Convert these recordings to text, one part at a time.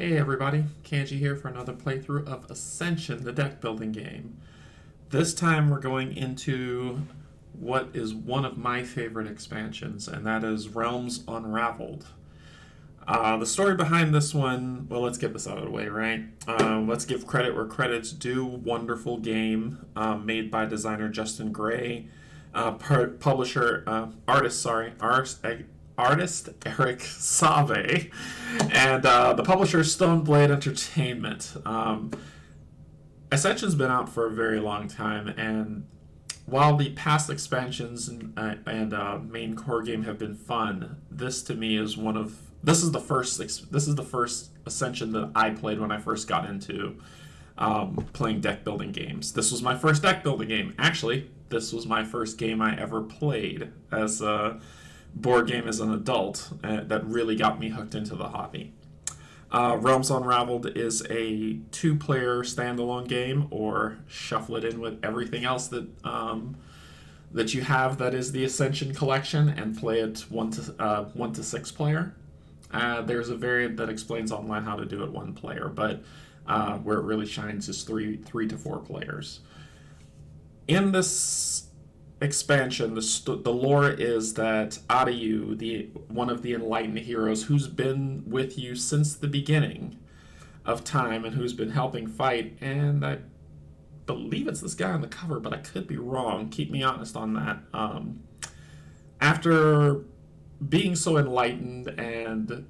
Hey everybody, Canje here for another playthrough of Ascension, the deck building game. This time we're going into what is one of my favorite expansions, and that is Realms Unraveled. The story behind this one, well, let's get this out of the way, right? Let's give credit where credit's due. Wonderful game made by designer Justin Gray, artist Eric Save, and the publisher Stoneblade Entertainment. Ascension's been out for a very long time, and while the past expansions and main core game have been fun, this to me is this is the first Ascension that I played when I first got into playing deck building games. This was my first deck building game. Actually, this was my first game I ever played as a board game as an adult that really got me hooked into the hobby. Realms Unraveled is a two-player standalone game, or shuffle it in with everything else that you have that is the Ascension collection, and play it one to six player. There's a variant that explains online how to do it one player, but where it really shines is three to four players. In this expansion, the lore is that Adayu, one of the Enlightened heroes who's been with you since the beginning of time and who's been helping fight, and I believe it's this guy on the cover, but I could be wrong. Keep me honest on that. After being so enlightened and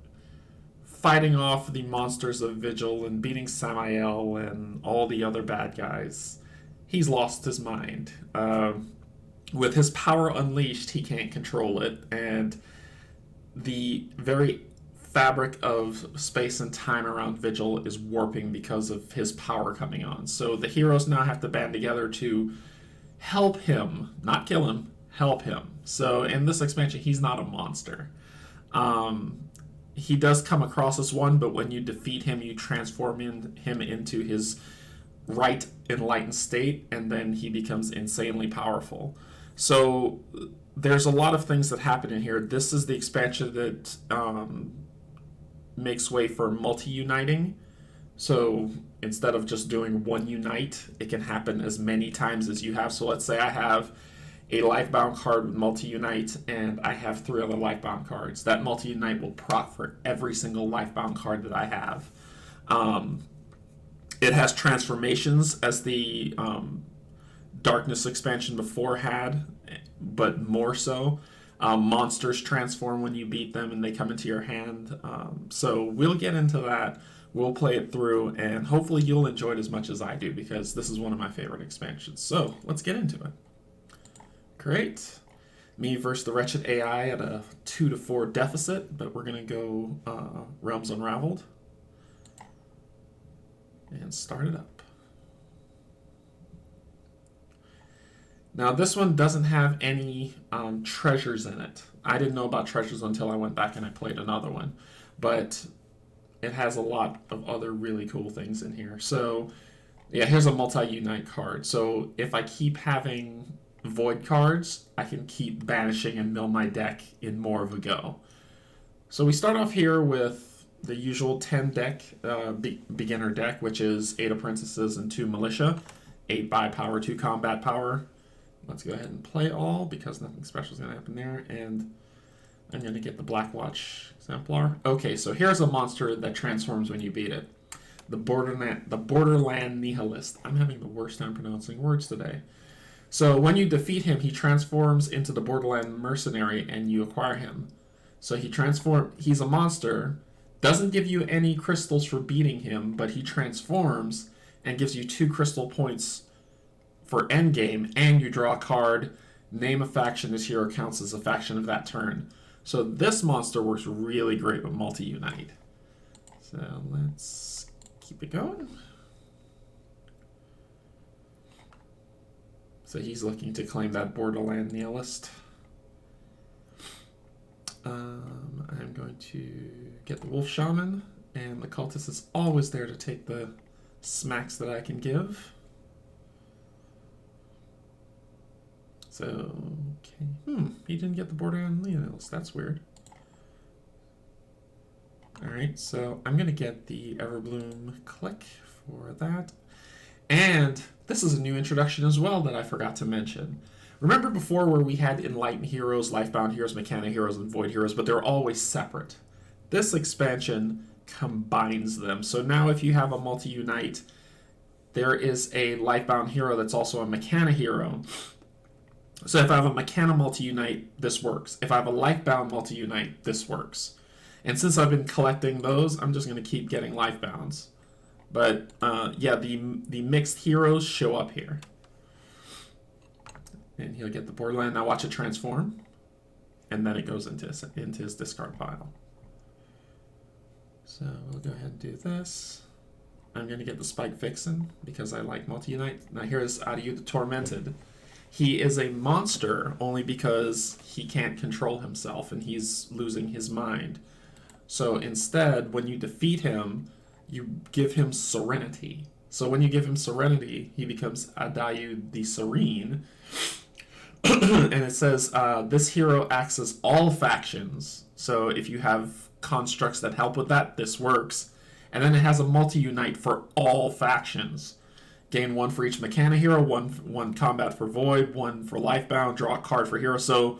fighting off the monsters of Vigil and beating Samael and all the other bad guys, he's lost his mind. With his power unleashed, he can't control it, and the very fabric of space and time around Vigil is warping because of his power coming on. So the heroes now have to band together to help him, not kill him, help him. So in this expansion, he's not a monster. He does come across as one, but when you defeat him, you transform him into his right enlightened state, and then he becomes insanely powerful. So there's a lot of things that happen in here. This is the expansion that makes way for multi-uniting. So instead of just doing one unite, it can happen as many times as you have. So let's say I have a Lifebound card with multi-unite, and I have three other Lifebound cards. That multi-unite will proc for every single Lifebound card that I have. It has transformations as the Darkness expansion before had, but more so. Monsters transform when you beat them and they come into your hand. So we'll get into that. We'll play it through, and hopefully you'll enjoy it as much as I do, because this is one of my favorite expansions. So let's get into it. Great. Me versus the wretched AI at a 2 to 4 deficit, but we're going to go Realms Unraveled and start it up. Now, this one doesn't have any treasures in it. I didn't know about treasures until I went back and I played another one. But it has a lot of other really cool things in here. So, yeah, here's a multi-unite card. So, if I keep having void cards, I can keep banishing and mill my deck in more of a go. So, we start off here with the usual 10 deck, beginner deck, which is 8 Apprentices and 2 Militia, 8 buy power, 2 combat power. Let's go ahead and play all, because nothing special is going to happen there. And I'm going to get the Blackwatch Exemplar. Okay, so here's a monster that transforms when you beat it. The Borderland Nihilist. I'm having the worst time pronouncing words today. So when you defeat him, he transforms into the Borderland Mercenary, and you acquire him. So he's a monster, doesn't give you any crystals for beating him, but he transforms and gives you 2 crystal points for endgame, and you draw a card, name a faction this hero counts as a faction of that turn. So this monster works really great with multi-unite. So let's keep it going. So he's looking to claim that Borderland Nihilist. I'm going to get the Wolf Shaman, and the Cultist is always there to take the smacks that I can give. So, okay. He didn't get the Borderland Nihilist. That's weird. Alright, so I'm going to get the Everbloom click for that. And this is a new introduction as well that I forgot to mention. Remember before where we had Enlightened heroes, Lifebound heroes, Mechanic heroes, and Void heroes, but they're always separate. This expansion combines them. So now if you have a multi-unite, there is a Lifebound hero that's also a Mechanic hero. So if I have a Mechanic multi-unite, this works. If I have a Lifebound multi-unite, this works. And since I've been collecting those, I'm just going to keep getting Lifebounds. But yeah, the mixed heroes show up here. And he'll get the Borderland. Now watch it transform. And then it goes into his discard pile. So we'll go ahead and do this. I'm going to get the Spike Vixen because I like multi-unite. Now here's Adayu the Tormented. He is a monster only because he can't control himself and he's losing his mind. So instead, when you defeat him, you give him Serenity. So when you give him Serenity, he becomes Adayu the Serene. And it says, this hero acts as all factions. So if you have constructs that help with that, this works. And then it has a multi-unite for all factions. Gain 1 for each Mechanic hero, one combat for Void, 1 for Lifebound, draw a card for hero. So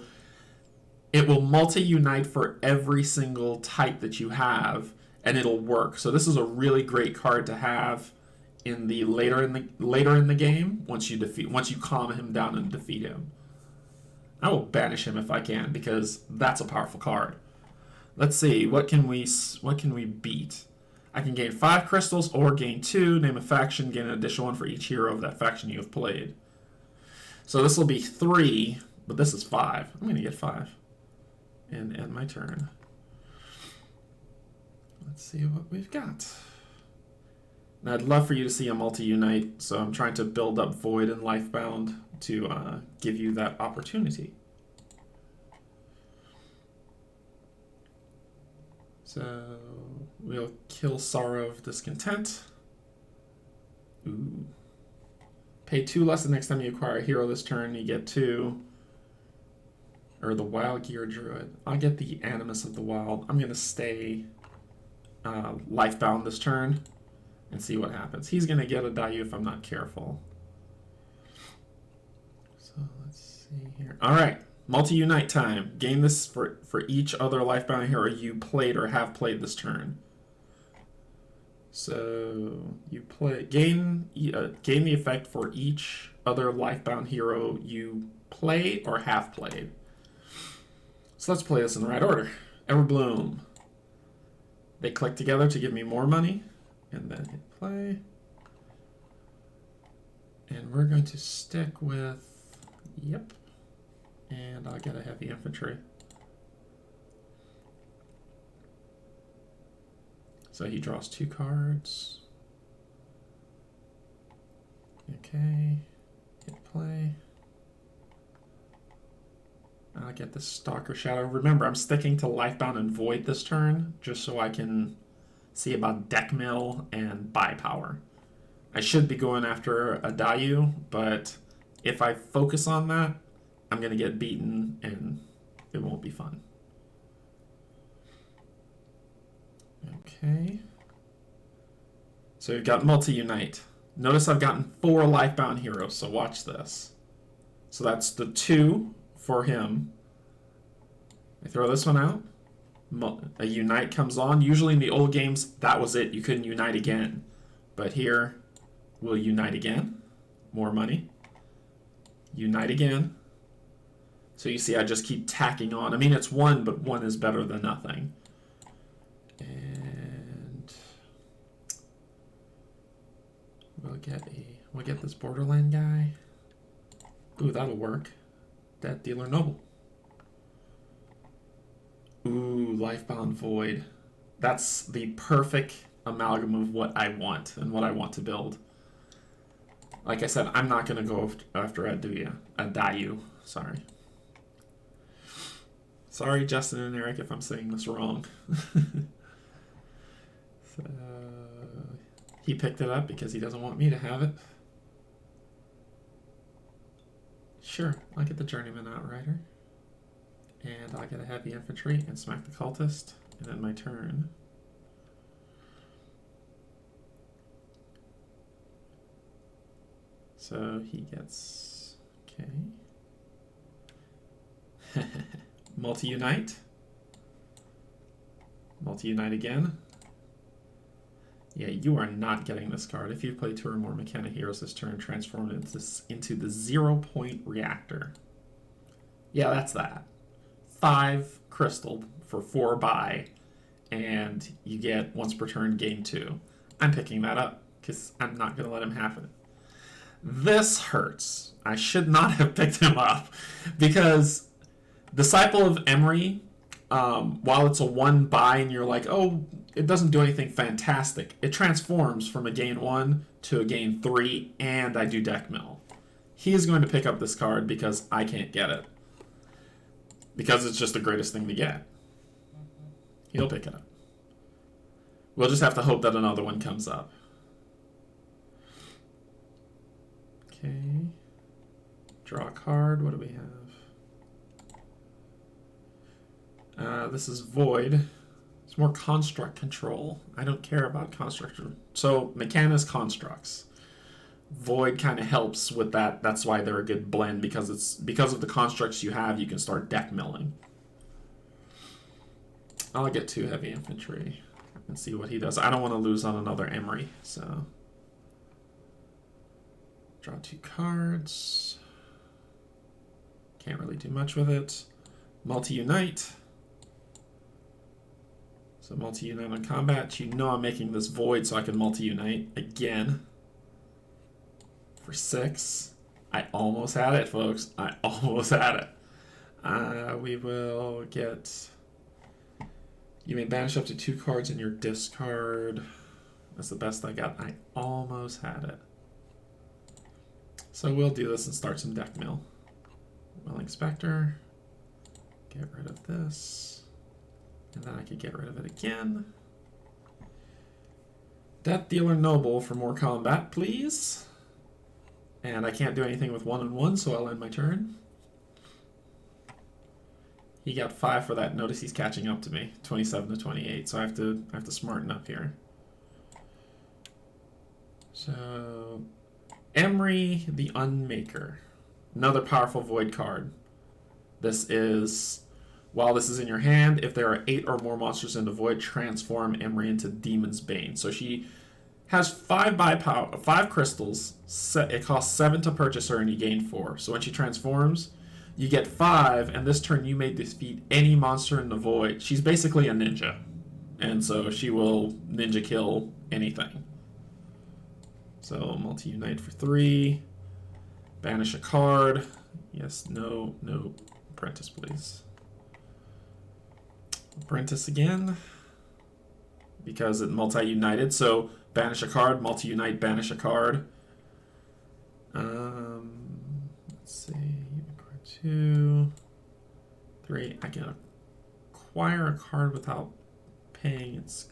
it will multi-unite for every single type that you have, and it'll work. So this is a really great card to have in the later in the game once you calm him down and defeat him. I will banish him if I can because that's a powerful card. Let's see, what can we beat? I can gain 5 crystals or gain 2, name a faction, gain an additional 1 for each hero of that faction you have played. So this will be 3, but this is 5. I'm going to get 5 and end my turn. Let's see what we've got. Now I'd love for you to see a multi-unite, so I'm trying to build up Void and Lifebound to give you that opportunity. So we'll kill Sorrow of Discontent. Ooh. Pay 2 less the next time you acquire a hero this turn. You get 2. Or the Wild Gear Druid. I'll get the Animus of the Wild. I'm going to stay Lifebound this turn and see what happens. He's going to get a Adayu if I'm not careful. So let's see here. All right. Multi-unite time. Gain this for each other Lifebound hero you played or have played this turn. So you gain the effect for each other Lifebound hero you play or have played. So let's play this in the right order. Everbloom. They click together to give me more money. And then hit play. And we're going to stick with... Yep. And I'll get a heavy infantry. So he draws 2 cards. Okay. Hit play. I'll get this Stalker Shadow. Remember, I'm sticking to Lifebound and Void this turn, just so I can see about deck mill and buy power. I should be going after Adayu, but if I focus on that, I'm going to get beaten, and it won't be fun. Okay. So we've got multi-unite. Notice I've gotten 4 Lifebound heroes, so watch this. So that's the 2 for him. I throw this one out. A unite comes on. Usually in the old games, that was it. You couldn't unite again. But here, we'll unite again. More money. Unite again. So you see I just keep tacking on. I mean, it's 1, but 1 is better than nothing. And we'll get this Borderland guy. Ooh, that'll work. Death Dealer Noble. Ooh, Lifebound Void. That's the perfect amalgam of what I want and what I want to build. Like I said, I'm not going to go after Adayu. Sorry. Sorry, Justin and Eric, if I'm saying this wrong. So, he picked it up because he doesn't want me to have it. Sure, I'll get the Journeyman Outrider. And I'll get a heavy infantry and smack the cultist. And then my turn. So he gets... Okay. Multi-unite. Multi-unite again. Yeah, you are not getting this card. If you play 2 or more Mechanic Heroes this turn, transform it into the 0-point reactor. Yeah, that's that. 5 crystal for 4 buy, and you get once per turn, gain 2. I'm picking that up, because I'm not going to let him have it. This hurts. I should not have picked him up, because Disciple of Emery, while it's a 1 buy and you're like, oh, it doesn't do anything fantastic, it transforms from a gain 1 to a gain 3, and I do deck mill. He is going to pick up this card because I can't get it. Because it's just the greatest thing to get. He'll pick it up. We'll just have to hope that another one comes up. Okay. Draw a card. What do we have? This is Void. It's more construct control. I don't care about construct. So, Mechanis constructs. Void kind of helps with that. That's why they're a good blend, because of the constructs you have, you can start deck milling. I'll get 2 heavy infantry and see what he does. I don't want to lose on another Emery, so draw 2 cards. Can't really do much with it. Multi-unite. So multi-unite on combat. You know I'm making this Void so I can multi-unite again. For 6. I almost had it, folks. I almost had it. We will get... You may banish up to 2 cards in your discard. That's the best I got. I almost had it. So we'll do this and start some deck mill. Willing Spectre. Get rid of this. And then I could get rid of it again. Death Dealer Noble for more combat, please. And I can't do anything with 1 and 1, so I'll end my turn. He got 5 for that. Notice he's catching up to me, 27 to 28. So I have to smarten up here. So Emery the Unmaker, another powerful Void card. This is, while this is in your hand, if there are 8 or more monsters in the Void, transform Emery into Demon's Bane. So she has 5 crystals. It costs 7 to purchase her, and you gain 4. So when she transforms, you get 5, and this turn you may defeat any monster in the Void. She's basically a ninja, and so she will ninja kill anything. So multi-unite for 3. Banish a card. Yes, no. Apprentice, please. Apprentice again, because it multi-united. So banish a card, multi-unite, banish a card. Let's see. 2, 3. I can acquire a card without paying its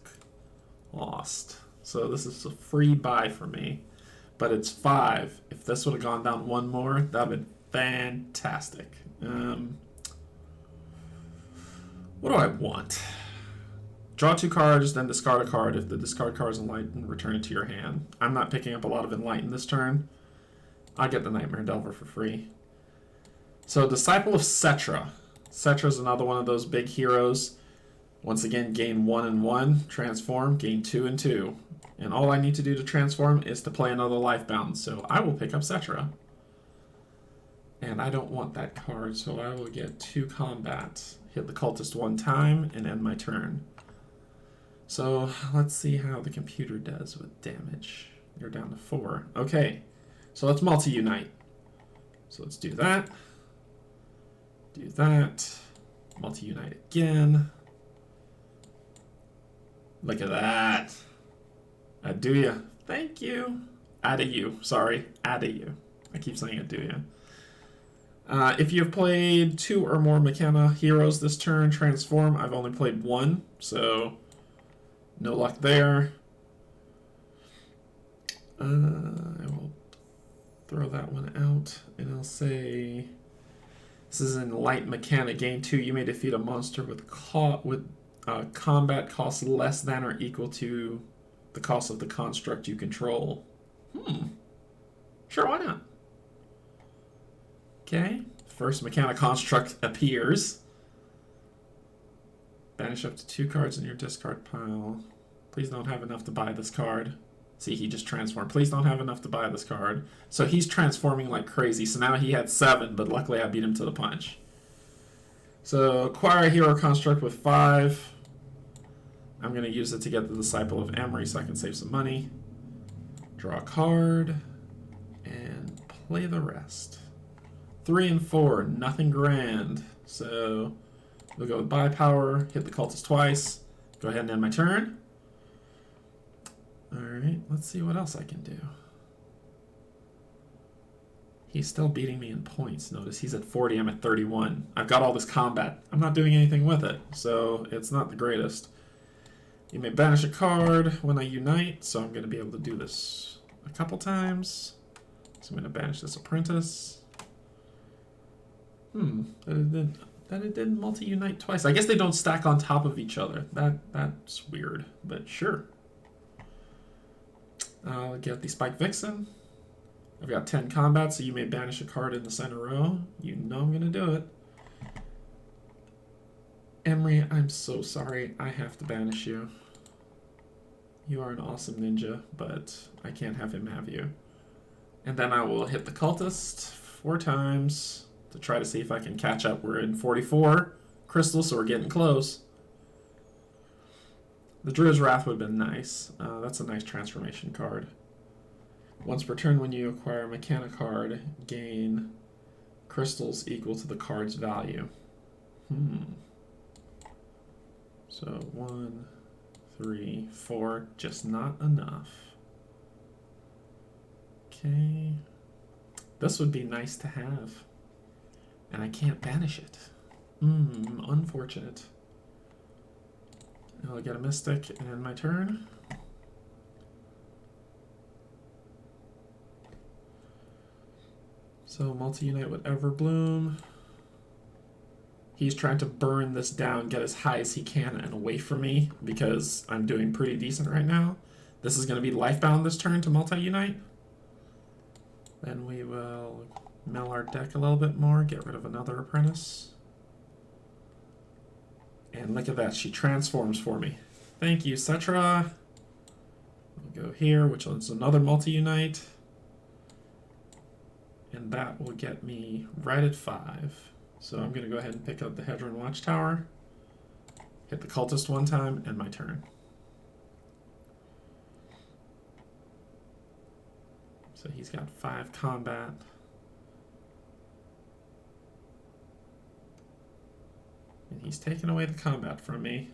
cost. So this is a free buy for me. But it's 5. If this would have gone down 1 more, that would have been fantastic. What do I want? Draw 2 cards, then discard a card. If the discard card is Enlightened, return it to your hand. I'm not picking up a lot of Enlightened this turn. I'll get the Nightmare Delver for free. So Disciple of Cetra. Cetra is another one of those big heroes. Once again, gain 1 and 1. Transform, gain 2 and 2. And all I need to do to transform is to play another Lifebound. So I will pick up Cetra. And I don't want that card, so I will get 2 combat. Hit the cultist 1 time and end my turn. So let's see how the computer does with damage. You're down to 4. Okay, so let's multi-unite. So let's do that. Do that. Multi-unite again. Look at that. Adayu. Thank you. Adayu. Sorry. Adayu. I keep saying Adayu. If you have played 2 or more Mechana heroes this turn, transform. I've only played 1, so no luck there. I will throw that one out, and I'll say this is an light Mechana. Gain 2. You may defeat a monster with combat costs less than or equal to the cost of the construct you control. Sure, why not? Okay. First Mechanic Construct appears. Banish up to 2 cards in your discard pile. Please don't have enough to buy this card. See, he just transformed. Please don't have enough to buy this card. So he's transforming like crazy. So now he had 7, but luckily I beat him to the punch. So acquire a hero construct with 5. I'm going to use it to get the Disciple of Emery so I can save some money. Draw a card. And play the rest. 3 and 4. Nothing grand. So we'll go with buy power. Hit the cultist twice. Go ahead and end my turn. Alright, let's see what else I can do. He's still beating me in points. Notice he's at 40, I'm at 31. I've got all this combat. I'm not doing anything with it, so it's not the greatest. You may banish a card when I unite, so I'm going to be able to do this a couple times. So I'm going to banish this apprentice. That it didn't multi-unite twice. I guess they don't stack on top of each other. That's weird, but sure. I'll get the Spike Vixen. I've got 10 combat, so you may banish a card in the center row. You know I'm going to do it. Emery, I'm so sorry. I have to banish you. You are an awesome ninja, but I can't have him have you. And then I will hit the cultist 4 times to try to see if I can catch up. We're in 44 crystals, so we're getting close. The Druid's Wrath would have been nice. That's a nice transformation card. Once per turn, when you acquire a Mechanic card, gain crystals equal to the card's value. So 1, 3, 4, just not enough. Okay. This would be nice to have. And I can't banish it. Unfortunate. I'll get a Mystic and end my turn. So multi-unite with Everbloom. He's trying to burn this down, get as high as he can and away from me because I'm doing pretty decent right now. This is going to be Lifebound this turn to multi-unite. Then we will mill our deck a little bit more, get rid of another Apprentice. And look at that, she transforms for me. Thank you, Cetra. We'll go here, which is another multi-unite. And that will get me right at 5. So I'm going to go ahead and pick up the Hedron Watchtower. Hit the cultist 1 time, and my turn. So he's got 5 combat. And he's taken away the combat from me.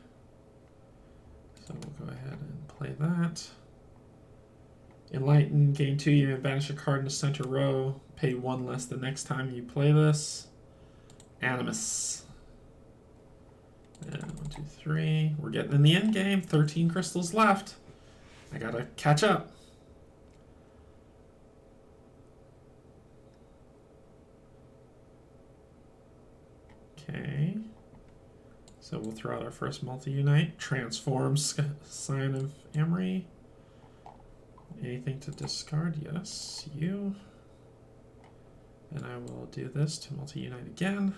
So we'll go ahead and play that. Enlightened, gain 2, you may banish a card in the center row. Pay 1 less the next time you play this. Animus. And 1, 2, 3. We're getting in the end game. 13 crystals left. I gotta catch up. Okay. So we'll throw out our first multi-unite. Transforms Sign of Emery. Anything to discard? Yes, you. And I will do this to multi-unite again.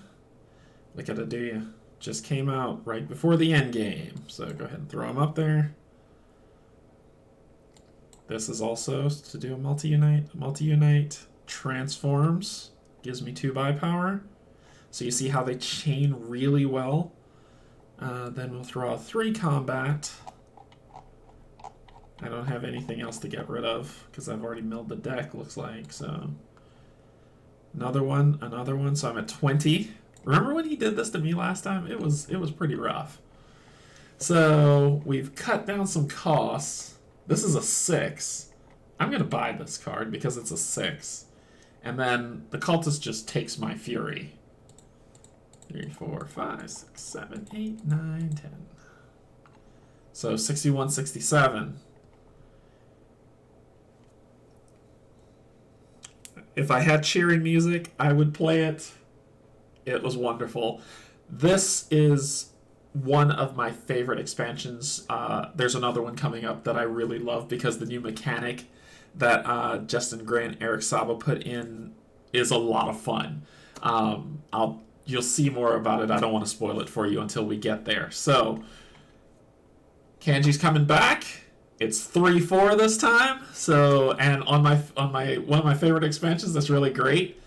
Look at Adayu. Just came out right before the end game. So go ahead and throw him up there. This is also to do a multi-unite. Multi-unite transforms. Gives me 2 buy power. So you see how they chain really well. Then we'll throw out 3 combat. I don't have anything else to get rid of because I've already milled the deck, looks like. So another one. So I'm at 20. Remember when he did this to me last time? It was pretty rough. So we've cut down some costs. This is a 6. I'm going to buy this card because it's a 6. And then the cultist just takes my fury. 3, 4, 5, 6, 7, 8, 9, 10. So 61, 67. If I had cheering music, I would play it. It was wonderful. This is one of my favorite expansions. There's another one coming up that I really love because the new mechanic that Justin Gray and Eric Saba put in is a lot of fun. You'll see more about it. I don't want to spoil it for you until we get there. So Kanji's coming back. It's 3-4 this time. So, and on my one of my favorite expansions that's really great.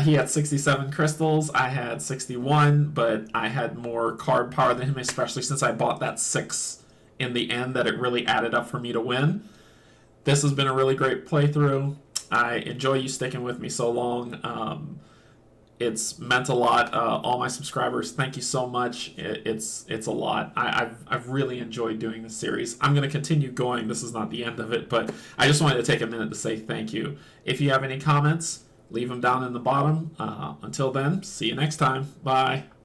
He had 67 crystals. I had 61, but I had more card power than him, especially since I bought that 6 in the end that it really added up for me to win. This has been a really great playthrough. I enjoy you sticking with me so long. It's meant a lot. All my subscribers, thank you so much. It's a lot. I've really enjoyed doing this series. I'm going to continue going. This is not the end of it, but I just wanted to take a minute to say thank you. If you have any comments, leave them down in the bottom. Until then, see you next time. Bye.